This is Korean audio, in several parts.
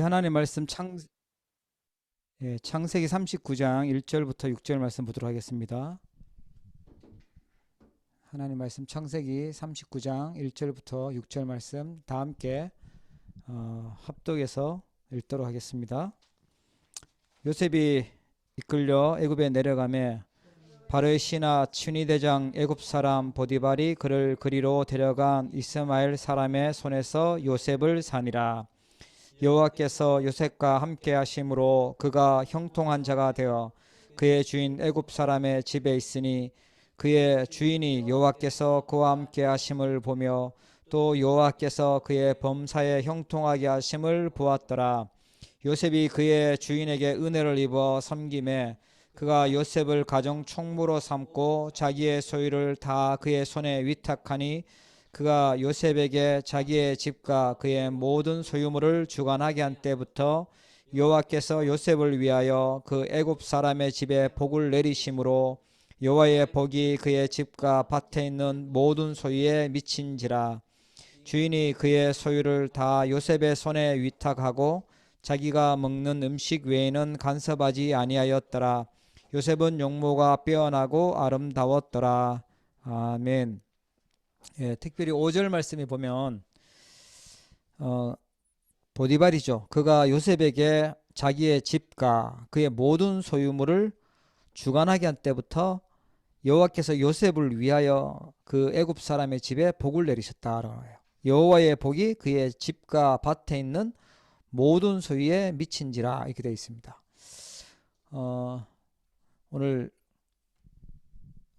하나님 말씀 창세기 39장 1절부터 6절 말씀 보도록 하겠습니다. 하나님 말씀 창세기 39장 1절부터 6절 말씀 다 함께 합독해서 읽도록 하겠습니다. 요셉이 이끌려 애굽에 내려가매 바로의 신하 춘희대장 애굽 사람 보디발이 그를 그리로 데려간 이스마엘 사람의 손에서 요셉을 산이라. 여호와께서 요셉과 함께 하심으로 그가 형통한 자가 되어 그의 주인 애굽 사람의 집에 있으니 그의 주인이 여호와께서 그와 함께 하심을 보며 또 여호와께서 그의 범사에 형통하게 하심을 보았더라. 요셉이 그의 주인에게 은혜를 입어 섬김에 그가 요셉을 가정 총무로 삼고 자기의 소유를 다 그의 손에 위탁하니 그가 요셉에게 자기의 집과 그의 모든 소유물을 주관하게 한 때부터 여호와께서 요셉을 위하여 그 애굽 사람의 집에 복을 내리심으로 여호와의 복이 그의 집과 밭에 있는 모든 소유에 미친지라. 주인이 그의 소유를 다 요셉의 손에 위탁하고 자기가 먹는 음식 외에는 간섭하지 아니하였더라. 요셉은 용모가 빼어나고 아름다웠더라. 아멘. 특별히 5절 말씀에 보면 보디발이죠. 그가 요셉에게 자기의 집과 그의 모든 소유물을 주관하게 한 때부터 여호와께서 요셉을 위하여 그 애굽 사람의 집에 복을 내리셨다라고 해요. 여호와의 복이 그의 집과 밭에 있는 모든 소유에 미친지라 이렇게 되어 있습니다. 오늘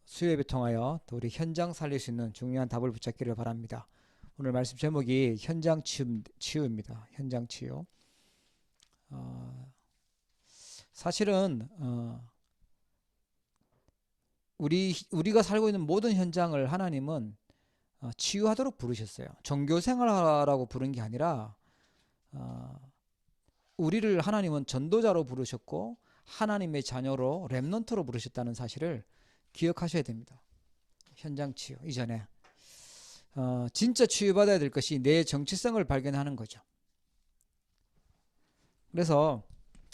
수요예배 통하여 또 우리 현장 살릴 수 있는 중요한 답을 붙잡기를 바랍니다. 오늘 말씀 제목이 현장 치유입니다. 현장 치유. 사실은 우리가 살고 있는 모든 현장을 하나님은 치유하도록 부르셨어요. 종교 생활하라고 부른 게 아니라 우리를 하나님은 전도자로 부르셨고 하나님의 자녀로 렘넌트로 부르셨다는 사실을 기억하셔야 됩니다. 현장 치유 이전에 진짜 치유받아야 될 것이 내 정체성을 발견하는 거죠. 그래서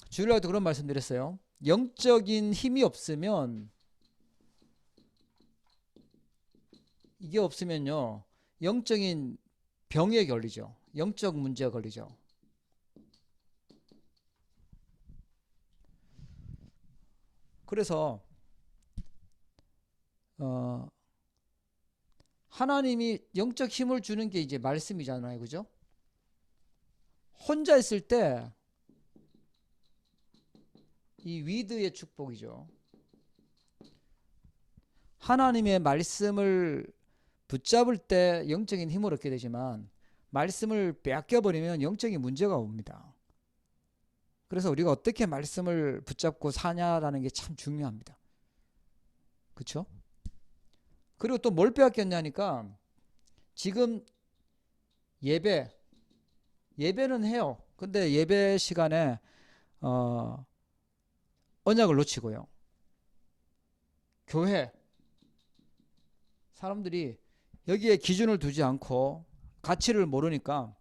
주일날도 그런 말씀 드렸어요. 영적인 힘이 없으면 이게 없으면요 영적인 병에 걸리죠. 영적 문제가 걸리죠. 그래서 하나님이 영적 힘을 주는 게 이제 말씀이잖아요. 그죠? 혼자 있을 때 이 위드의 축복이죠. 하나님의 말씀을 붙잡을 때 영적인 힘을 얻게 되지만 말씀을 빼앗겨버리면 영적인 문제가 옵니다. 그래서 우리가 어떻게 말씀을 붙잡고 사냐라는 게 참 중요합니다. 그렇죠? 그리고 또 뭘 빼앗겼냐니까 지금 예배는 해요. 근데 예배 시간에 언약을 놓치고요. 교회 사람들이 여기에 기준을 두지 않고 가치를 모르니까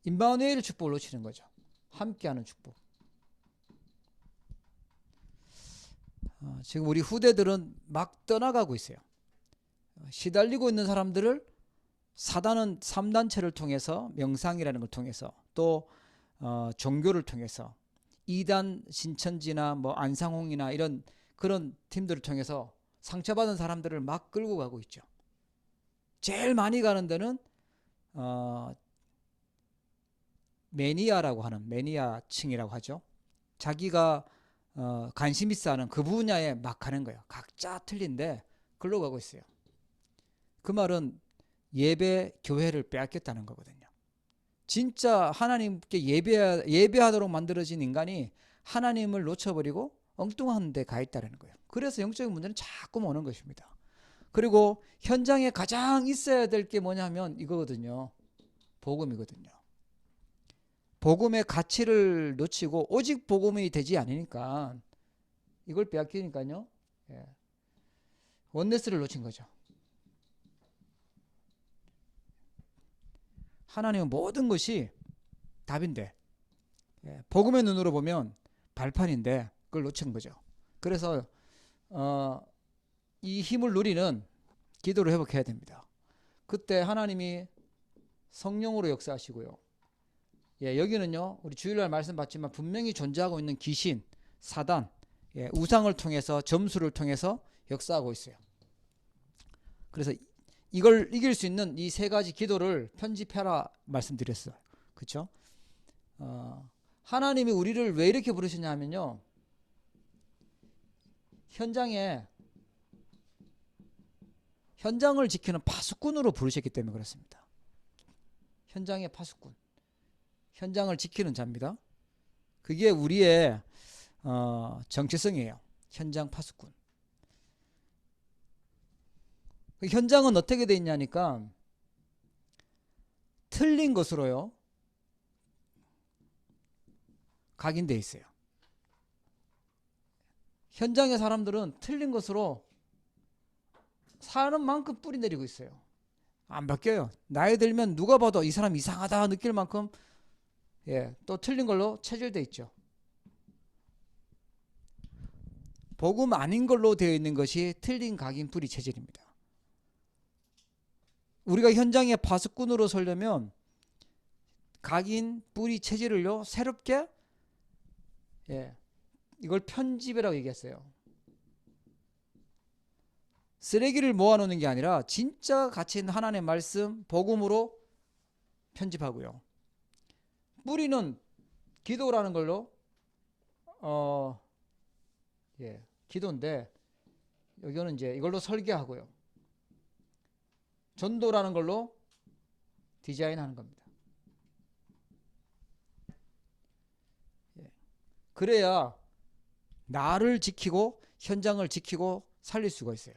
임마누엘 축복을 놓치는 거죠. 함께하는 축복. 지금 우리 후대들은 막 떠나가고 있어요. 시달리고 있는 사람들을 사단은 3단체를 통해서 명상이라는 걸 통해서 또 종교를 통해서 이단 신천지나 뭐 안상홍이나 이런 그런 팀들을 통해서 상처받은 사람들을 막 끌고 가고 있죠. 제일 많이 가는 데는 매니아라고 하는 매니아층이라고 하죠. 자기가 관심 있어 하는 그 분야에 막 가는 거예요. 각자 틀린데 글로 가고 있어요. 그 말은 예배 교회를 빼앗겼다는 거거든요. 진짜 하나님께 예배하도록 만들어진 인간이 하나님을 놓쳐버리고 엉뚱한 데 가 있다는 거예요. 그래서 영적인 문제는 자꾸 오는 것입니다. 그리고 현장에 가장 있어야 될 게 뭐냐면 이거거든요. 복음이거든요. 복음의 가치를 놓치고 오직 복음이 되지 않으니까 이걸 빼앗기니까요. 원네스를 놓친 거죠. 하나님은 모든 것이 답인데 복음의 눈으로 보면 발판인데 그걸 놓친 거죠. 그래서 이 힘을 누리는 기도를 회복해야 됩니다. 그때 하나님이 성령으로 역사하시고요. 여기는요, 우리 주일날 말씀 받지만 분명히 존재하고 있는 귀신, 사단, 우상을 통해서, 점수를 통해서 역사하고 있어요. 그래서 이걸 이길 수 있는 이 세 가지 기도를 편집해라 말씀드렸어요. 그렇죠? 하나님이 우리를 왜 이렇게 부르셨냐 하면요, 현장을 지키는 파수꾼으로 부르셨기 때문에 그렇습니다. 현장의 파수꾼, 현장을 지키는 자입니다. 그게 우리의 정체성이에요. 현장 파수꾼. 현장은 어떻게 돼 있냐니까 틀린 것으로요 각인돼 있어요. 현장의 사람들은 틀린 것으로 사는 만큼 뿌리 내리고 있어요. 안 바뀌어요. 나이 들면 누가 봐도 이 사람 이상하다 느낄 만큼 또 틀린 걸로 체질돼 있죠. 복음 아닌 걸로 되어 있는 것이 틀린 각인 뿌리 체질입니다. 우리가 현장의 파수꾼으로 서려면 각인 뿌리 체질을요 새롭게 이걸 편집이라고 얘기했어요. 쓰레기를 모아놓는 게 아니라 진짜 가치 있는 하나님의 말씀 복음으로 편집하고요. 뿌리는 기도라는 걸로 기도인데 여기는 이제 이걸로 설계하고요. 전도라는 걸로 디자인하는 겁니다. 그래야 나를 지키고 현장을 지키고 살릴 수가 있어요.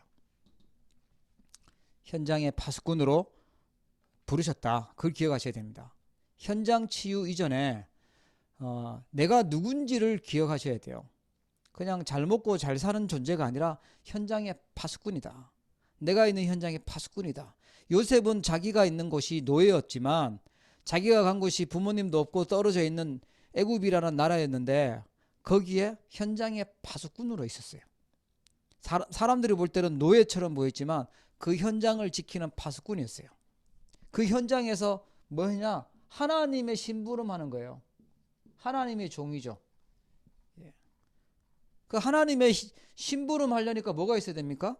현장의 파수꾼으로 부르셨다. 그걸 기억하셔야 됩니다. 현장 치유 이전에 내가 누군지를 기억하셔야 돼요. 그냥 잘 먹고 잘 사는 존재가 아니라 현장의 파수꾼이다. 내가 있는 현장의 파수꾼이다. 요셉은 자기가 있는 곳이 노예였지만 자기가 간 곳이 부모님도 없고 떨어져 있는 애굽이라는 나라였는데 거기에 현장의 파수꾼으로 있었어요. 사람들이 볼 때는 노예처럼 보였지만 그 현장을 지키는 파수꾼이었어요. 그 현장에서 뭐 했냐? 하나님의 심부름하는 거예요. 하나님의 종이죠. 그 하나님의 심부름 하려니까 뭐가 있어야 됩니까?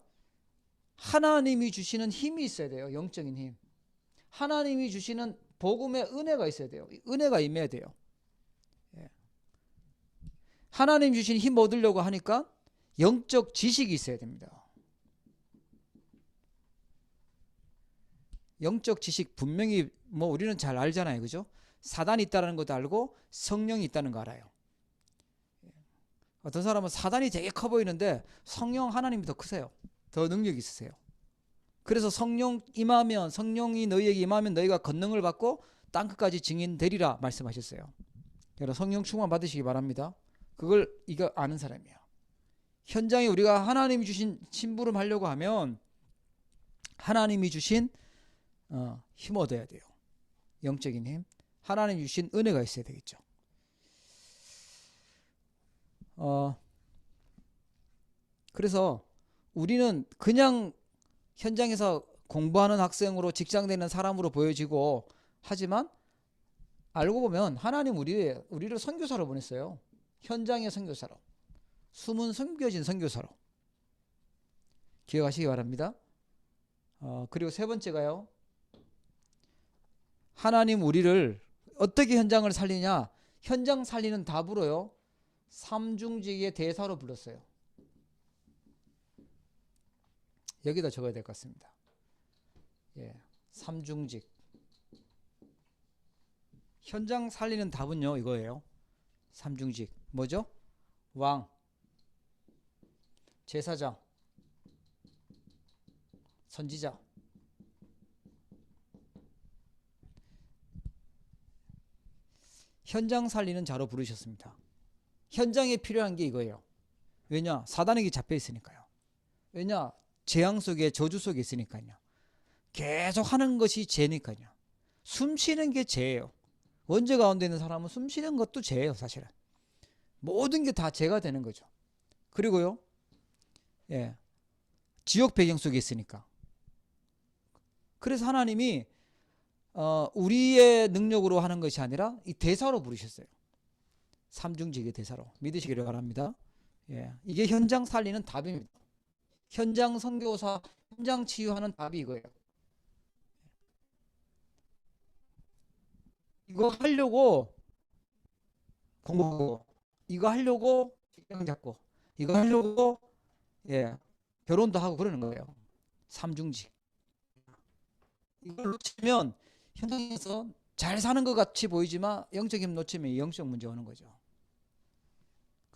하나님이 주시는 힘이 있어야 돼요. 영적인 힘. 하나님이 주시는 복음의 은혜가 있어야 돼요. 은혜가 임해야 돼요. 하나님 주신 힘 얻으려고 하니까 영적 지식이 있어야 됩니다. 영적 지식 분명히 뭐 우리는 잘 알잖아요. 그죠? 사단이 있다는 것도 알고 성령이 있다는 거 알아요. 어떤 사람은 사단이 되게 커 보이는데 성령 하나님이 더 크세요. 더 능력이 있으세요. 그래서 성령 임하면 성령이 너희에게 임하면 너희가 권능을 받고 땅끝까지 증인 되리라 말씀하셨어요. 여러분 성령 충만 받으시기 바랍니다. 그걸 이거 아는 사람이에요. 현장에 우리가 하나님이 주신 심부름 하려고 하면 하나님이 주신 힘 얻어야 돼요. 영적인 힘. 하나님이 주신 은혜가 있어야 되겠죠. 그래서 우리는 그냥 현장에서 공부하는 학생으로 직장 되는 사람으로 보여지고 하지만 알고 보면 하나님 우리를 선교사로 보냈어요. 현장의 선교사로. 숨은 숨겨진 선교사로. 기억하시기 바랍니다. 그리고 세 번째가요. 하나님 우리를 어떻게 현장을 살리냐. 현장 살리는 답으로요. 삼중직의 대사로 불렀어요. 여기다 적어야 될 것 같습니다. 삼중직. 현장 살리는 답은요 이거예요. 삼중직 뭐죠? 왕, 제사장, 선지자. 현장 살리는 자로 부르셨습니다. 현장에 필요한 게 이거예요. 왜냐? 사단에게 잡혀 있으니까요. 왜냐? 재앙 속에 저주 속에 있으니까요. 계속 하는 것이 죄니까요. 숨 쉬는 게 죄예요. 원죄 가운데 있는 사람은 숨 쉬는 것도 죄예요, 사실은. 모든 게 다 죄가 되는 거죠. 그리고요, 예, 지옥 배경 속에 있으니까. 그래서 하나님이 우리의 능력으로 하는 것이 아니라 이 대사로 부르셨어요. 삼중직의 대사로 믿으시기를 바랍니다. 예, 이게 현장 살리는 답입니다. 현장 선교사, 현장 치유하는 답이 이거예요. 이거 하려고 공부하고, 이거 하려고 직장 잡고, 이거 하려고 예, 결혼도 하고 그러는 거예요. 삼중직. 이걸 놓치면 현장에서 잘 사는 것 같이 보이지만 영적 힘 놓치면 영적 문제 오는 거죠.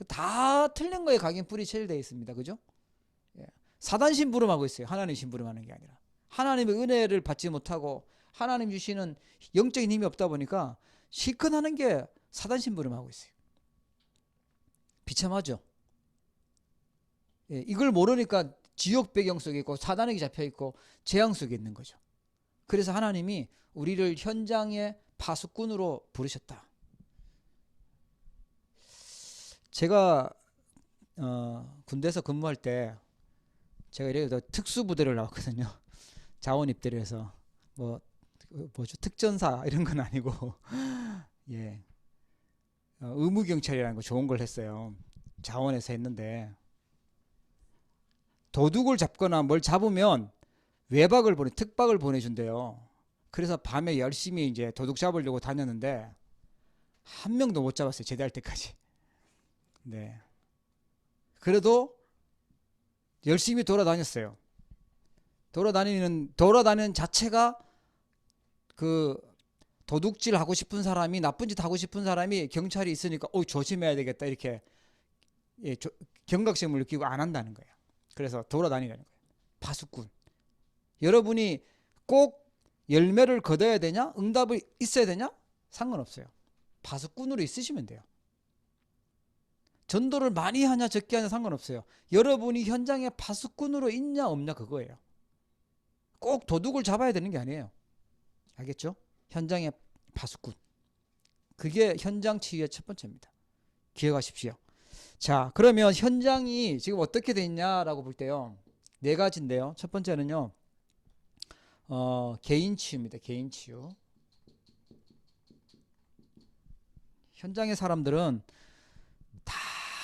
다 틀린 거에 각인 뿌리 체질되어 있습니다. 그죠? 예. 사단 심부름하고 있어요. 하나님 심부름하는 게 아니라. 하나님의 은혜를 받지 못하고 하나님 주시는 영적인 힘이 없다 보니까 실컷 하는 게 사단 심부름하고 있어요. 비참하죠? 예. 이걸 모르니까 지옥 배경 속에 있고 사단에게 잡혀 있고 재앙 속에 있는 거죠. 그래서 하나님이 우리를 현장의 파수꾼으로 부르셨다. 제가 군대에서 근무할 때 제가 이래서 특수부대를 나왔거든요. 자원 입대를 해서 뭐죠, 특전사 이런 건 아니고 예, 의무경찰이라는 거 좋은 걸 했어요. 자원에서 했는데 도둑을 잡거나 뭘 잡으면 특박을 보내준대요. 그래서 밤에 열심히 이제 도둑 잡으려고 다녔는데 한 명도 못 잡았어요. 제대할 때까지. 네. 그래도 열심히 돌아다녔어요. 돌아다니는 자체가 그 도둑질 하고 싶은 사람이, 나쁜 짓 하고 싶은 사람이 경찰이 있으니까 조심해야 되겠다 이렇게 예, 경각심을 느끼고 안 한다는 거예요. 그래서 돌아다니라는 거예요. 파수꾼. 여러분이 꼭 열매를 거둬야 되냐? 응답이 있어야 되냐? 상관없어요. 파수꾼으로 있으시면 돼요. 전도를 많이 하냐 적게 하냐 상관없어요. 여러분이 현장에 파수꾼으로 있냐 없냐 그거예요. 꼭 도둑을 잡아야 되는 게 아니에요. 알겠죠? 현장의 파수꾼. 그게 현장 치유의 첫 번째입니다. 기억하십시오. 자, 그러면 현장이 지금 어떻게 돼 있냐라고 볼 때요. 네 가지인데요. 첫 번째는요. 개인 치유입니다. 개인 치유. 현장의 사람들은 다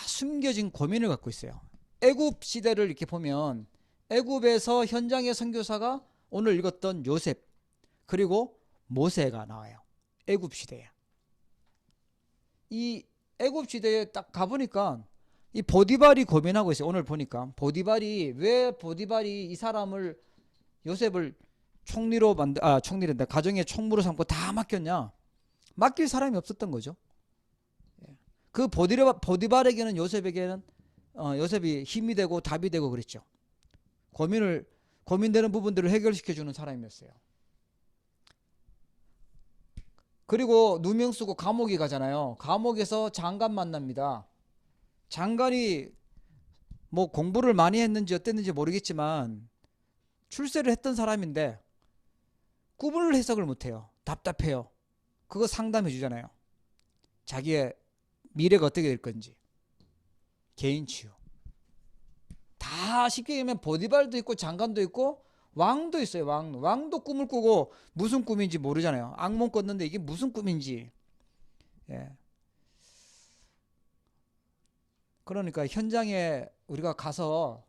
숨겨진 고민을 갖고 있어요. 애굽 시대를 이렇게 보면 애굽에서 현장의 선교사가 오늘 읽었던 요셉 그리고 모세가 나와요. 애굽 시대에. 이 애굽 시대에 딱 가보니까 이 보디발이 고민하고 있어요. 오늘 보니까 왜 보디발이 이 사람을 요셉을 총리란다. 가정의 총무로 삼고 다 맡겼냐? 맡길 사람이 없었던 거죠. 그 보디발에게는 요셉이 힘이 되고 답이 되고 그랬죠. 고민되는 부분들을 해결시켜주는 사람이었어요. 그리고 누명 쓰고 감옥에 가잖아요. 감옥에서 장관 만납니다. 장관이 뭐 공부를 많이 했는지 어땠는지 모르겠지만 출세를 했던 사람인데 구분을 해석을 못해요. 답답해요. 그거 상담해 주잖아요. 자기의 미래가 어떻게 될 건지. 개인 치유. 다 쉽게 얘기하면 보디발도 있고 장관도 있고 왕도 있어요. 왕도 꿈을 꾸고 무슨 꿈인지 모르잖아요. 악몽 꿨는데 이게 무슨 꿈인지. 예. 그러니까 현장에 우리가 가서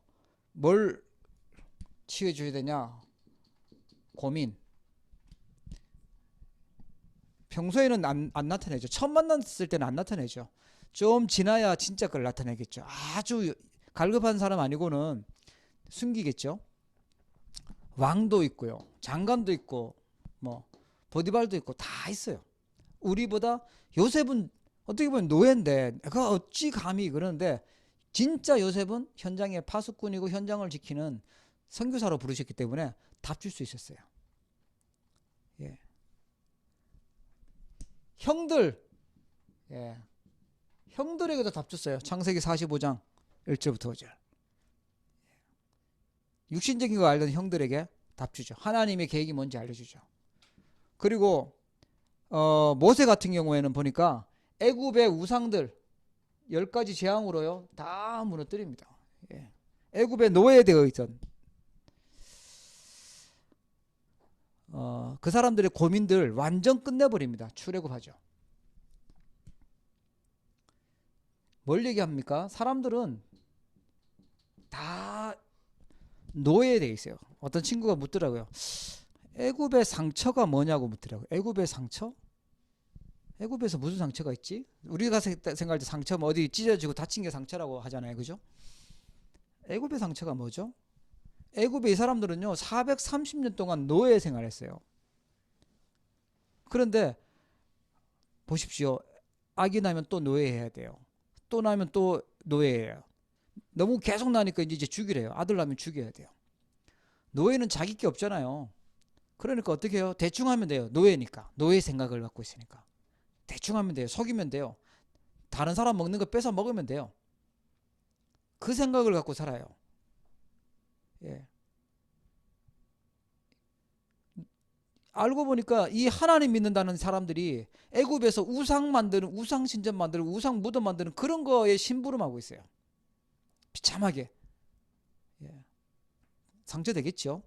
뭘 치유해 줘야 되냐? 고민. 평소에는 안 나타내죠. 처음 만났을 때는 안 나타내죠. 좀 지나야 진짜 그걸 나타내겠죠. 아주 갈급한 사람 아니고는 숨기겠죠. 왕도 있고요. 장관도 있고 뭐 보디발도 있고 다 있어요. 우리보다 요셉은 어떻게 보면 노예인데 내가 어찌 감히 그러는데 진짜 요셉은 현장의 파수꾼이고 현장을 지키는 선교사로 부르셨기 때문에 답 줄 수 있었어요. 예. 형들, 예. 형들에게도 답 줬어요. 창세기 45장 1절부터 5절. 육신적인 거 알던 형들에게 답 주죠. 하나님의 계획이 뭔지 알려주죠. 그리고 모세 같은 경우에는 보니까 애굽의 우상들 10가지 재앙으로요 다 무너뜨립니다. 예. 애굽에 노예되어 있던 그 사람들의 고민들 완전 끝내버립니다. 출애굽하죠. 뭘 얘기합니까? 사람들은 다 노예되어 있어요. 어떤 친구가 묻더라고요. 애굽의 상처가 뭐냐고 묻더라고요. 애굽의 상처? 애굽에서 무슨 상처가 있지? 우리가 생각할 때 상처면 어디 찢어지고 다친 게 상처라고 하잖아요. 그죠? 애굽의 상처가 뭐죠? 애굽의 이 사람들은요 430년 동안 노예 생활했어요. 그런데 보십시오. 아기 나면 또 노예해야 돼요. 또 나면 또 노예해요. 너무 계속 나니까 이제 죽이래요. 아들 나면 죽여야 돼요. 노예는 자기 게 없잖아요. 그러니까 어떻게 해요? 대충 하면 돼요. 노예니까. 노예 생각을 갖고 있으니까. 대충 하면 돼요. 속이면 돼요. 다른 사람 먹는 거 뺏어 먹으면 돼요. 그 생각을 갖고 살아요. 예. 알고 보니까 이 하나님 믿는다는 사람들이 애굽에서 우상 만드는, 우상 신전 만드는, 우상 무덤 만드는 그런 거에 심부름하고 있어요. 비참하게. 예. 상처되겠죠.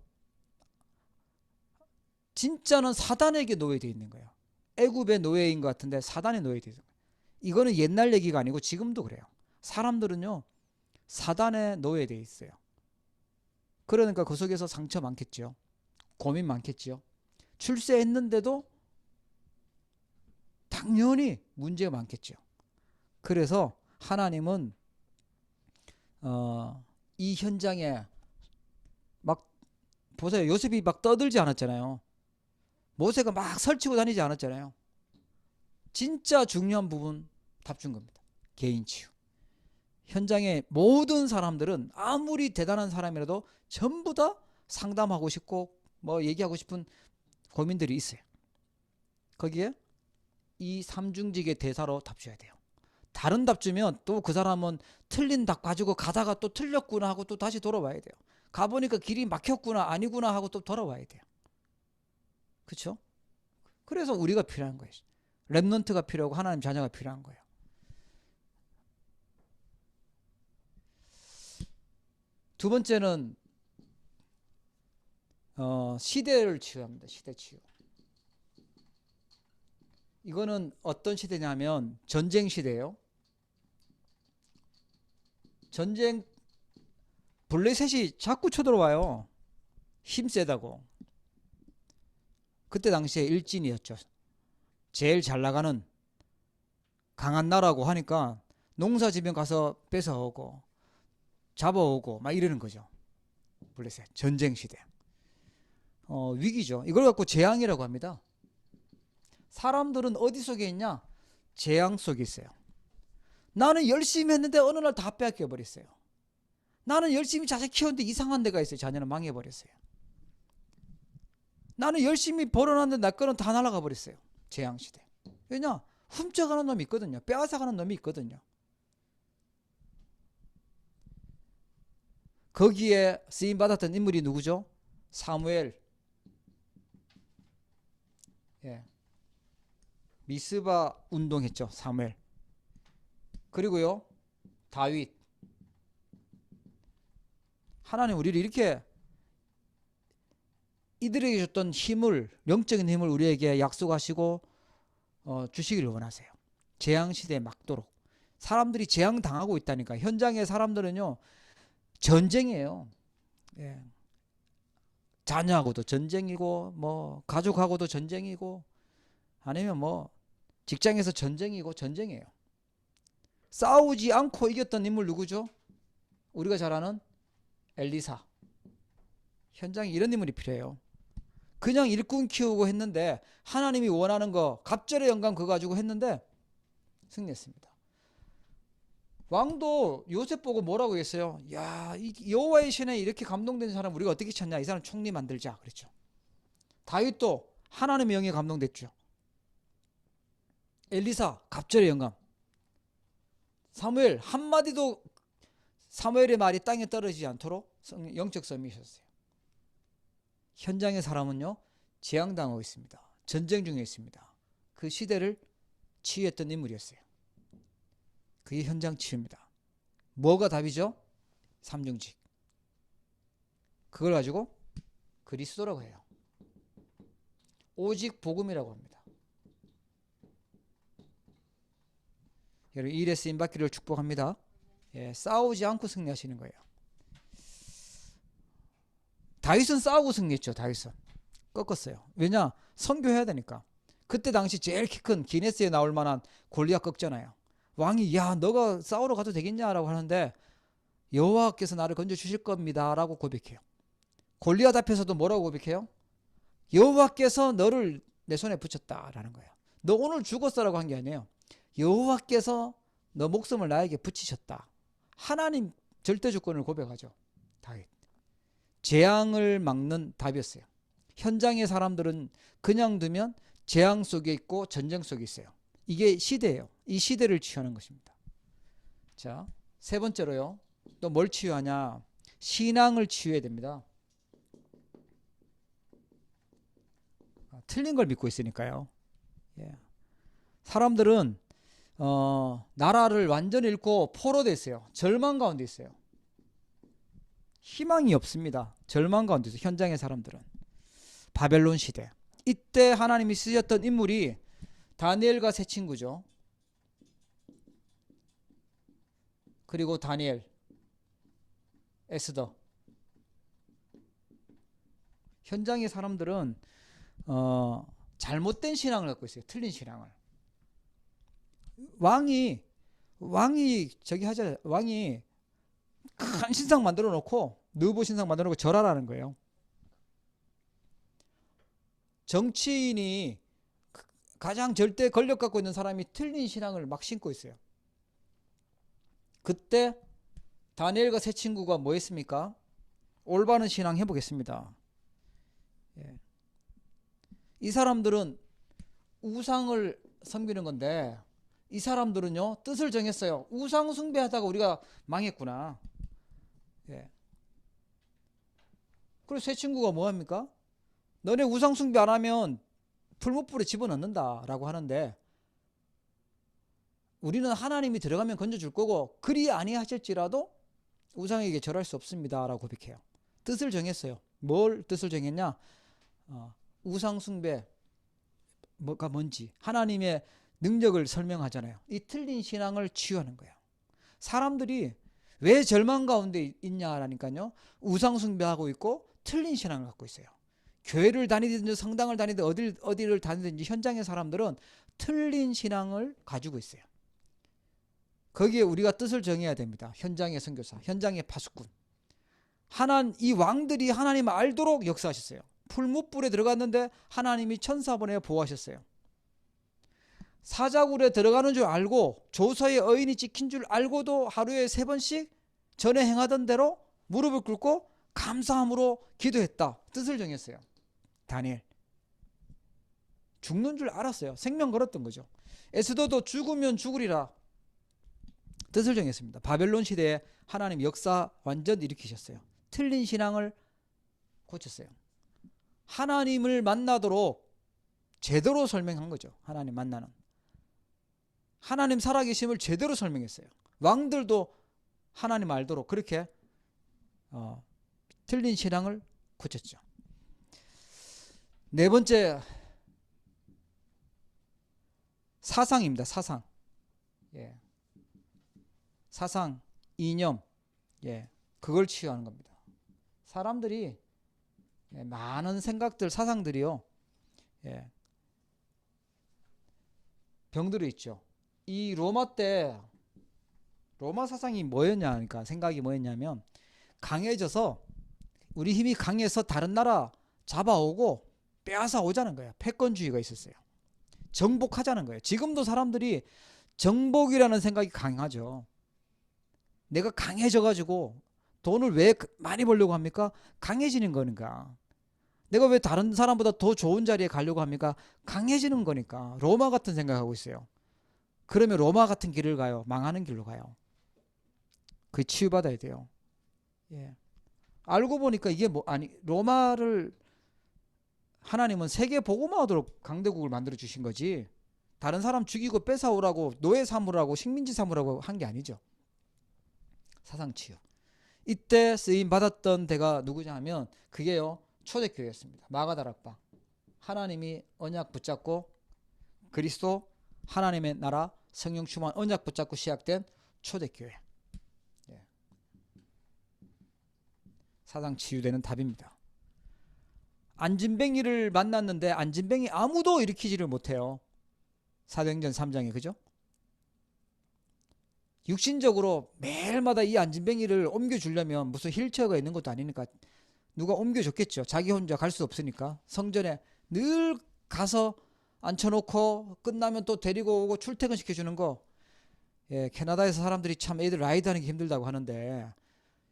진짜는 사단에게 노예되어 있는 거예요. 애굽의 노예인 것 같은데 사단의 노예되어 있는 거예요. 이거는 옛날 얘기가 아니고 지금도 그래요. 사람들은요 사단의 노예되어 있어요. 그러니까 그 속에서 상처 많겠죠. 고민 많겠죠. 출세했는데도 당연히 문제가 많겠죠. 그래서 하나님은 이 현장에 막 보세요. 요셉이 막 떠들지 않았잖아요. 모세가 막 설치고 다니지 않았잖아요. 진짜 중요한 부분 답 준 겁니다. 개인 치유. 현장의 모든 사람들은 아무리 대단한 사람이라도 전부 다 상담하고 싶고 뭐 얘기하고 싶은 고민들이 있어요. 거기에 이 삼중직의 대사로 답 줘야 돼요. 다른 답 주면 또 그 사람은 틀린 답 가지고 가다가 또 틀렸구나 하고 또 다시 돌아와야 돼요. 가보니까 길이 막혔구나 아니구나 하고 또 돌아와야 돼요. 그렇죠? 그래서 우리가 필요한 거예요. 렘넌트가 필요하고 하나님 자녀가 필요한 거예요. 두 번째는 시대를 치유합니다. 시대 치유. 이거는 어떤 시대냐면 전쟁 시대예요. 전쟁 블레셋이 자꾸 쳐들어와요. 힘 세다고. 그때 당시에 일진이었죠. 제일 잘 나가는 강한 나라고 하니까 농사지면 가서 뺏어오고 잡아오고 막 이러는 거죠. 블레셋 전쟁 시대. 위기죠. 이걸 갖고 재앙이라고 합니다. 사람들은 어디 속에 있냐? 재앙 속에 있어요. 나는 열심히 했는데 어느 날 다 빼앗겨 버렸어요. 나는 열심히 자식 키웠는데 이상한 데가 있어요. 자녀는 망해버렸어요. 나는 열심히 벌어놨는데 내 거는 다 날아가 버렸어요. 재앙시대. 왜냐? 훔쳐가는 놈이 있거든요. 빼앗아가는 놈이 있거든요. 거기에 쓰임받았던 인물이 누구죠? 사무엘. 예. 미스바 운동했죠. 사무엘. 그리고요 다윗. 하나님 우리를 이렇게 이들에게 줬던 힘을, 영적인 힘을 우리에게 약속하시고 주시기를 원하세요. 재앙시대에 막도록. 사람들이 재앙당하고 있다니까. 현장의 사람들은요 전쟁이에요. 예. 자녀하고도 전쟁이고 뭐 가족하고도 전쟁이고 아니면 뭐 직장에서 전쟁이고 전쟁이에요. 싸우지 않고 이겼던 인물 누구죠? 우리가 잘 아는 엘리사. 현장에 이런 인물이 필요해요. 그냥 일꾼 키우고 했는데 하나님이 원하는 거 갑절의 영광 그거 가지고 했는데 승리했습니다. 왕도 요셉 보고 뭐라고 했어요? 야, 여호와의 신에 이렇게 감동된 사람 우리가 어떻게 찾냐? 이 사람 총리 만들자 그랬죠. 다윗도 하나님의 영에 감동됐죠. 엘리사 갑절의 영광. 사무엘 한마디도 사무엘의 말이 땅에 떨어지지 않도록 영적 썸이셨어요. 현장의 사람은요 재앙당하고 있습니다. 전쟁 중에 있습니다. 그 시대를 치유했던 인물이었어요. 그게 현장 치유입니다. 뭐가 답이죠? 삼중직. 그걸 가지고 그리스도라고 해요. 오직 복음이라고 합니다. 여러분, 일에 쓰임 받기를 축복합니다. 예, 싸우지 않고 승리하시는 거예요. 다윗은 싸우고 승리했죠. 다윗은 꺾었어요. 왜냐? 선교해야 되니까. 그때 당시 제일 키 큰 기네스에 나올 만한 골리앗 꺾잖아요. 왕이 야 너가 싸우러 가도 되겠냐라고 하는데 여호와께서 나를 건져 주실 겁니다 라고 고백해요. 골리앗 앞에서도 뭐라고 고백해요? 여호와께서 너를 내 손에 붙였다라는 거예요. 너 오늘 죽었어라고 한 게 아니에요. 여호와께서 너 목숨을 나에게 붙이셨다. 하나님 절대 주권을 고백하죠. 다윗. 재앙을 막는 답이었어요. 현장의 사람들은 그냥 두면 재앙 속에 있고 전쟁 속에 있어요. 이게 시대예요. 이 시대를 치유하는 것입니다. 자, 세 번째로요. 또 뭘 치유하냐? 신앙을 치유해야 됩니다. 틀린 걸 믿고 있으니까요. 예. 사람들은 나라를 완전히 잃고 포로돼 있어요. 절망 가운데 있어요. 희망이 없습니다. 절망 가운데 있어요. 현장의 사람들은. 바벨론 시대. 이때 하나님이 쓰셨던 인물이 다니엘과 세 친구죠. 그리고 다니엘, 에스더. 현장의 사람들은 잘못된 신앙을 갖고 있어요. 틀린 신앙을. 왕이 저기 하잖아요. 왕이 큰 신상 만들어 놓고 느보 신상 만들어 놓고 절하라는 거예요. 정치인이 가장 절대 권력 갖고 있는 사람이 틀린 신앙을 막 신고 있어요. 그때 다니엘과 세 친구가 뭐 했습니까? 올바른 신앙 해보겠습니다. 예. 이 사람들은 우상을 섬기는 건데 이 사람들은요 뜻을 정했어요. 우상 숭배하다가 우리가 망했구나. 예. 그래서 세 친구가 뭐 합니까? 너네 우상 숭배 안 하면 풀무불에 집어넣는다 라고 하는데 우리는 하나님이 들어가면 건져줄 거고 그리 아니하실지라도 우상에게 절할 수 없습니다 라고 고백해요. 뜻을 정했어요. 뭘 뜻을 정했냐? 우상 숭배 뭐가 뭔지 하나님의 능력을 설명하잖아요. 이 틀린 신앙을 치유하는 거예요. 사람들이 왜 절망 가운데 있냐라니까요. 우상 숭배하고 있고 틀린 신앙을 갖고 있어요. 교회를 다니든지 성당을 다니든지 어디를 다니든지 현장의 사람들은 틀린 신앙을 가지고 있어요. 거기에 우리가 뜻을 정해야 됩니다. 현장의 선교사, 현장의 파수꾼. 이 왕들이 하나님을 알도록 역사하셨어요. 풀무불에 들어갔는데 하나님이 천사 보내 보호하셨어요. 사자굴에 들어가는 줄 알고 조서의 어인이 찍힌 줄 알고도 하루에 3번씩 전에 행하던 대로 무릎을 꿇고 감사함으로 기도했다. 뜻을 정했어요. 다니엘. 죽는 줄 알았어요. 생명 걸었던 거죠. 에스더도 죽으면 죽으리라. 뜻을 정했습니다. 바벨론 시대에 하나님 역사 완전 일으키셨어요. 틀린 신앙을 고쳤어요. 하나님을 만나도록 제대로 설명한 거죠. 하나님 만나는. 하나님 살아계심을 제대로 설명했어요. 왕들도 하나님 알도록 그렇게 틀린 신앙을 고쳤죠. 네 번째 사상입니다. 사상. 예. 사상, 이념. 예. 그걸 치유하는 겁니다. 사람들이 많은 생각들, 사상들이요. 예. 병들어 있죠. 이 로마 때 로마 사상이 뭐였냐 그러니까 생각이 뭐였냐면 강해져서 우리 힘이 강해서 다른 나라 잡아오고 빼앗아 오자는 거예요. 패권주의가 있었어요. 정복하자는 거예요. 지금도 사람들이 정복이라는 생각이 강하죠. 내가 강해져가지고 돈을 왜 많이 벌려고 합니까? 강해지는 거니까. 내가 왜 다른 사람보다 더 좋은 자리에 가려고 합니까? 강해지는 거니까. 로마 같은 생각하고 있어요. 그러면 로마 같은 길을 가요. 망하는 길로 가요. 그게 치유받아야 돼요. 예. 알고 보니까 이게 로마를 하나님은 세계 복음화하도록 강대국을 만들어 주신 거지. 다른 사람 죽이고 뺏어오라고 노예 삼으라고 식민지 삼으라고 한 게 아니죠. 사상치유. 이때 쓰임 받았던 데가 누구냐 하면 그게요 초대교회였습니다. 마가다락방. 하나님이 언약 붙잡고 그리스도 하나님의 나라 성령 충만 언약 붙잡고 시작된 초대교회. 예. 사상 치유되는 답입니다. 안진뱅이를 만났는데 안진뱅이 아무도 일으키지를 못해요. 사도행전 3장에 그죠? 육신적으로 매일마다 이 안진뱅이를 옮겨주려면 무슨 휠체어가 있는 것도 아니니까 누가 옮겨줬겠죠. 자기 혼자 갈 수 없으니까 성전에 늘 가서 앉혀놓고 끝나면 또 데리고 오고 출퇴근 시켜주는 거. 예, 캐나다에서 사람들이 참 애들 라이드하는 게 힘들다고 하는데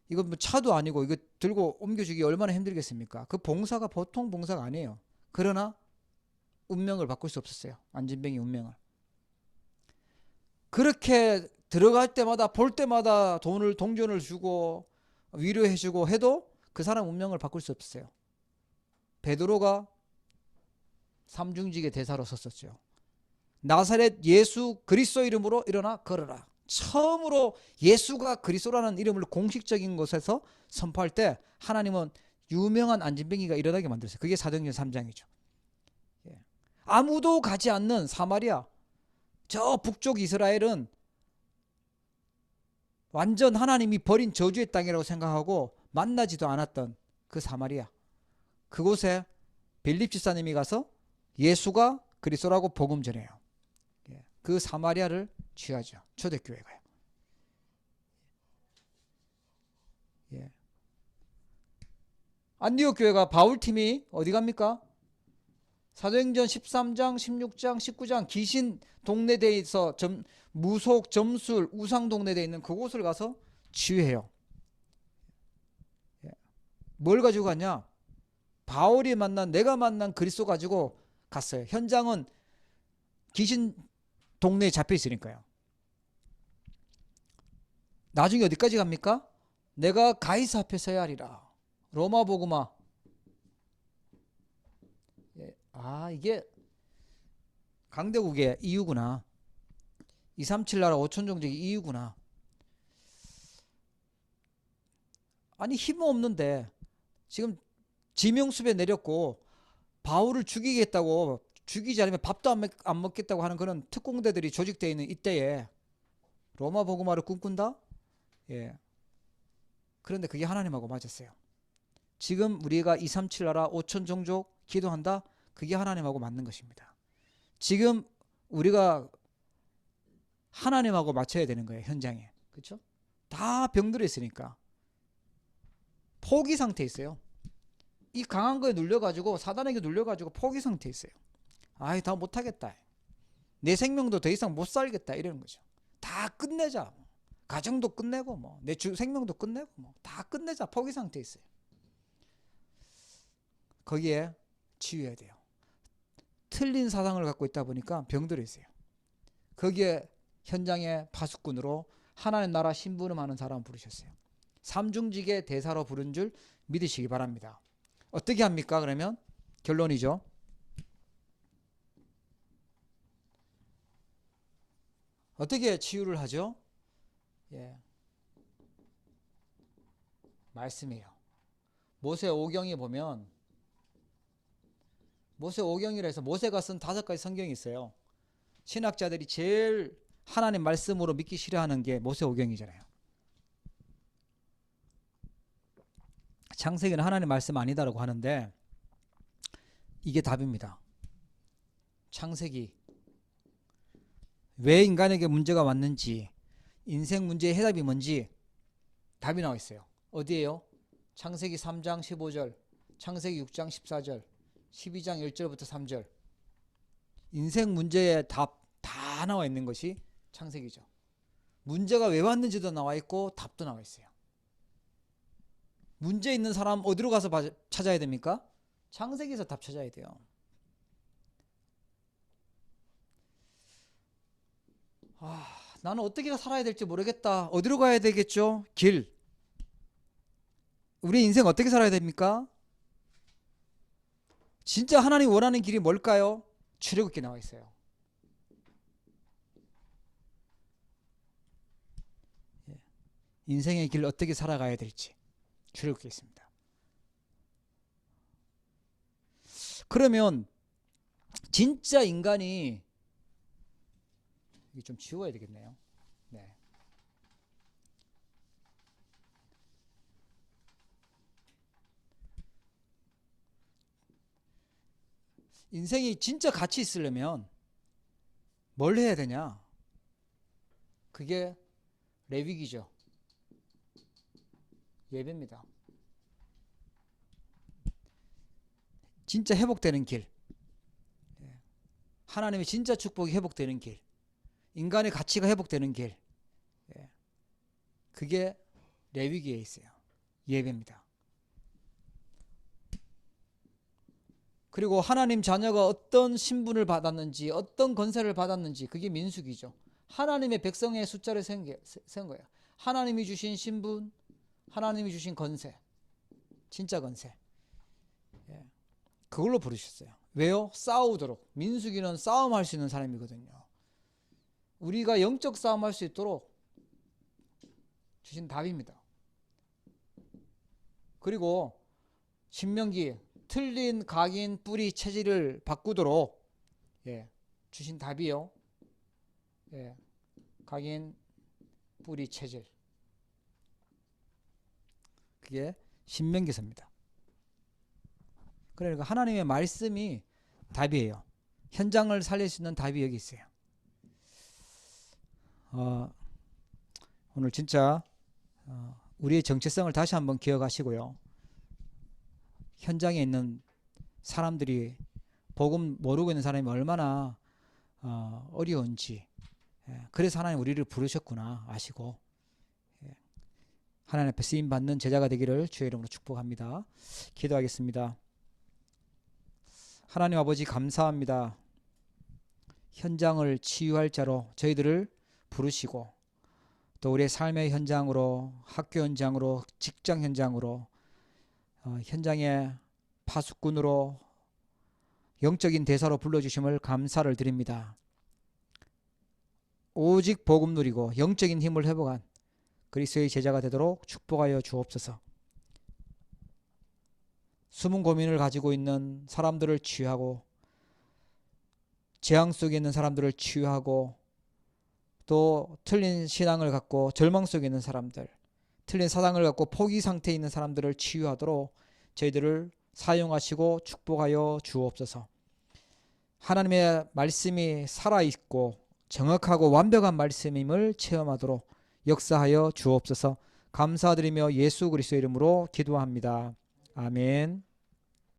이거 뭐 차도 아니고 이거 들고 옮겨주기 얼마나 힘들겠습니까? 그 봉사가 보통 봉사가 아니에요. 그러나 운명을 바꿀 수 없었어요. 안진뱅이 운명을. 그렇게 들어갈 때마다 볼 때마다 동전을 주고 위로해주고 해도 그 사람 운명을 바꿀 수 없었어요. 베드로가 삼중직의 대사로 섰었죠. 나사렛 예수 그리스도 이름으로 일어나 걸어라. 처음으로 예수가 그리스도라는 이름을 공식적인 곳에서 선포할 때 하나님은 유명한 안진뱅이가 일어나게 만들었어요. 그게 사도행전 3장이죠. 아무도 가지 않는 사마리아, 저 북쪽 이스라엘은 완전 하나님이 버린 저주의 땅이라고 생각하고 만나지도 않았던 그 사마리아, 그곳에 빌립 집사님이 가서 예수가 그리스도라고 복음 전해요. 그 사마리아를 취하죠. 초대교회가요. 안디옥 교회가 바울팀이 어디 갑니까? 사도행전 13장, 16장, 19장 귀신 동네대에서 무속, 점술, 우상 동네대에 있는 그곳을 가서 치유해요. 뭘 가지고 갔냐? 바울이 내가 만난 그리스도 가지고 갔어요. 현장은 귀신 동네에 잡혀 있으니까요. 나중에 어디까지 갑니까? 내가 가이사 앞에 서야 하리라. 로마 복음화. 이게 강대국의 이유구나. 237 나라 5천 종족의 이유구나. 아니 힘은 없는데 지금 지명수배 내렸고 바울을 죽이겠다고, 죽이지 않으면 밥도 안 먹겠다고 하는 그런 특공대들이 조직되어 있는 이때에 로마 복음화를 꿈꾼다? 예. 그런데 그게 하나님하고 맞았어요. 지금 우리가 237 나라 5천 종족 기도한다? 그게 하나님하고 맞는 것입니다. 지금 우리가 하나님하고 맞춰야 되는 거예요. 현장에. 그렇죠? 다 병들어 있으니까 포기 상태에 있어요. 이 강한 거에 눌려가지고, 사단에게 눌려가지고 포기 상태에 있어요. 다 못하겠다. 내 생명도 더 이상 못 살겠다. 이러는 거죠. 다 끝내자. 가정도 끝내고 내 생명도 끝내고 다 끝내자. 포기 상태에 있어요. 거기에 치유해야 돼요. 틀린 사상을 갖고 있다 보니까 병들어 있어요. 거기에 현장의 파수꾼으로 하나님 나라 심부름하는 사람 부르셨어요. 삼중직의 대사로 부른 줄 믿으시기 바랍니다. 어떻게 합니까? 그러면 결론이죠. 어떻게 치유를 하죠? 말씀이에요. 모세 오경에 보면, 모세 오경이라 해서 모세가 쓴 5가지 성경이 있어요. 신학자들이 제일 하나님 말씀으로 믿기 싫어하는 게 모세 오경이잖아요. 창세기는 하나님 말씀 아니다라고 하는데 이게 답입니다. 창세기, 왜 인간에게 문제가 왔는지, 인생 문제의 해답이 뭔지 답이 나와 있어요. 어디에요? 창세기 3장 15절, 창세기 6장 14절, 12장 1절부터 3절. 인생 문제의 답 다 나와 있는 것이 창세기죠. 문제가 왜 왔는지도 나와 있고 답도 나와 있어요. 문제 있는 사람 어디로 가서 찾아야 됩니까? 창세기에서 답 찾아야 돼요. 나는 어떻게 살아야 될지 모르겠다. 어디로 가야 되겠죠? 길. 우리 인생 어떻게 살아야 됩니까? 진짜 하나님 원하는 길이 뭘까요? 출애굽기에 나와 있어요. 인생의 길을 어떻게 살아가야 될지 출애굽기에 있습니다. 그러면 진짜 인간이, 이게 좀 지워야 되겠네요. 네. 인생이 진짜 가치 있으려면 뭘 해야 되냐? 그게 레위기죠. 예배입니다. 진짜 회복되는 길, 하나님의 진짜 축복이 회복되는 길, 인간의 가치가 회복되는 길, 그게 레위기에 있어요. 예배입니다. 그리고 하나님 자녀가 어떤 신분을 받았는지, 어떤 권세를 받았는지, 그게 민수기죠. 하나님의 백성의 숫자를 센 거예요. 하나님이 주신 신분, 하나님이 주신 권세, 진짜 권세, 그걸로 부르셨어요. 왜요? 싸우도록. 민수기는 싸움할 수 있는 사람이거든요. 우리가 영적 싸움할 수 있도록 주신 답입니다. 그리고 신명기, 틀린 각인 뿌리 체질을 바꾸도록 주신 답이요. 각인 뿌리 체질, 그게 신명기서입니다. 그러니까 하나님의 말씀이 답이에요. 현장을 살릴 수 있는 답이 여기 있어요. 오늘 진짜 우리의 정체성을 다시 한번 기억하시고요. 현장에 있는 사람들이, 복음 모르고 있는 사람이 얼마나 어려운지, 그래서 하나님 우리를 부르셨구나 아시고, 하나님 앞에 쓰임받는 제자가 되기를 주의 이름으로 축복합니다. 기도하겠습니다. 하나님 아버지, 감사합니다. 현장을 치유할 자로 저희들을 부르시고, 또 우리의 삶의 현장으로, 학교 현장으로, 직장 현장으로, 현장의 파수꾼으로, 영적인 대사로 불러주심을 감사를 드립니다. 오직 복음 누리고 영적인 힘을 회복한 그리스도의 제자가 되도록 축복하여 주옵소서. 숨은 고민을 가지고 있는 사람들을 치유하고, 재앙 속에 있는 사람들을 치유하고, 또 틀린 신앙을 갖고 절망 속에 있는 사람들, 틀린 사상을 갖고 포기 상태에 있는 사람들을 치유하도록 저희들을 사용하시고 축복하여 주옵소서. 하나님의 말씀이 살아있고 정확하고 완벽한 말씀임을 체험하도록 역사하여 주옵소서. 감사드리며 예수 그리스도의 이름으로 기도합니다. 아멘.